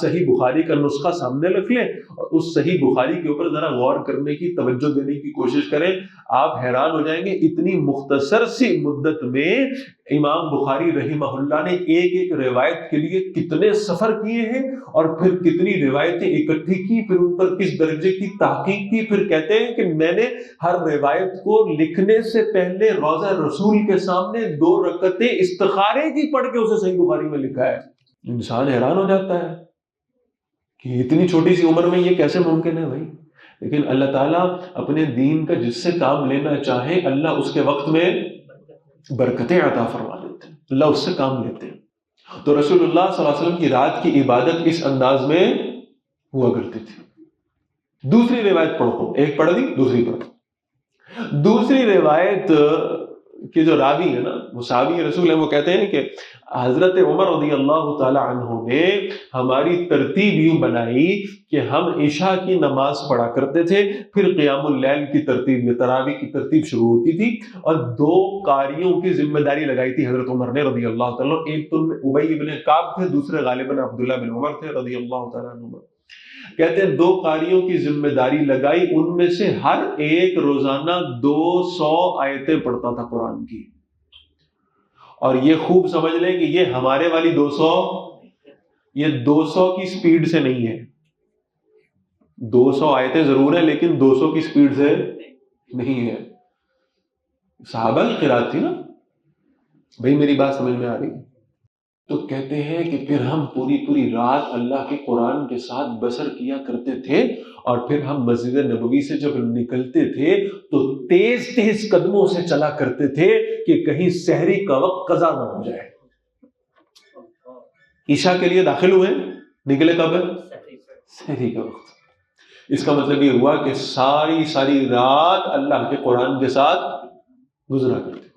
صحیح بخاری کا نسخہ سامنے رکھ لیں اور اس صحیح بخاری کے اوپر ذرا غور کرنے کی، توجہ دینے کی کوشش کریں، آپ حیران ہو جائیں گے اتنی مختصر سی مدت میں امام بخاری رحمہ اللہ نے ایک ایک روایت کے لیے کتنے سفر کیے ہیں اور پھر کتنی روایتیں اکٹھی کی، پھر ان پر کس درجے کی تحقیق کی۔ پھر کہتے ہیں کہ میں نے ہر روایت کو لکھنے سے پہلے روضہ رسول کے سامنے 2 رکعتیں استخارے کی پڑھ کے اسے صحیح بخاری میں لکھا ہے۔ انسان حیران ہو جاتا ہے کہ اتنی چھوٹی سی عمر میں یہ کیسے ممکن ہے بھائی۔ لیکن اللہ تعالیٰ اپنے دین کا جس سے کام لینا چاہے اللہ اس کے وقت میں برکتیں عطا فرما دیتے ہیں، اللہ اس سے کام لیتے ہیں۔ تو رسول اللہ صلی اللہ علیہ وسلم کی رات کی عبادت اس انداز میں ہوا کرتی تھی۔ دوسری روایت پڑھو، ایک پڑھ دی دوسری پڑھو۔ دوسری روایت کے جو راوی ہے نا، وہ صحابی رسول ہیں، وہ کہتے ہیں کہ حضرت عمر رضی اللہ تعالی عنہ نے ہماری ترتیب یوں بنائی کہ ہم عشاء کی نماز پڑھا کرتے تھے، پھر قیام اللیل کی ترتیب میں تراویح کی ترتیب شروع ہوتی تھی، اور 2 قاریوں کی ذمہ داری لگائی تھی حضرت عمر نے رضی اللہ تعالیٰ عنہ۔ ایک تو ابی بن کعب تھے، دوسرے غالباً عبداللہ بن عمر تھے رضی اللہ تعالیٰ عنہ۔ کہتے ہیں 2 قاریوں کی ذمہ داری لگائی، ان میں سے ہر ایک روزانہ 200 آیتیں پڑھتا تھا قرآن کی۔ اور یہ خوب سمجھ لیں کہ یہ ہمارے والی 200، یہ 200 کی سپیڈ سے نہیں ہے۔ 200 آیتیں ضرور ہیں لیکن 200 کی سپیڈ سے نہیں ہے۔ صحابہ کی قرات تھی نا بھائی، میری بات سمجھ میں آ رہی؟ تو کہتے ہیں کہ پھر ہم پوری رات اللہ کے قرآن کے ساتھ بسر کیا کرتے تھے، اور پھر ہم مسجد نبوی سے جب نکلتے تھے تو تیز قدموں سے چلا کرتے تھے کہ کہیں سحری کا وقت قضا نہ ہو جائے۔ عشاء کے لیے داخل ہوئے، نکلے کب؟ سحری کا وقت۔ اس کا مطلب یہ ہوا کہ ساری رات اللہ کے قرآن کے ساتھ گزرا کرتے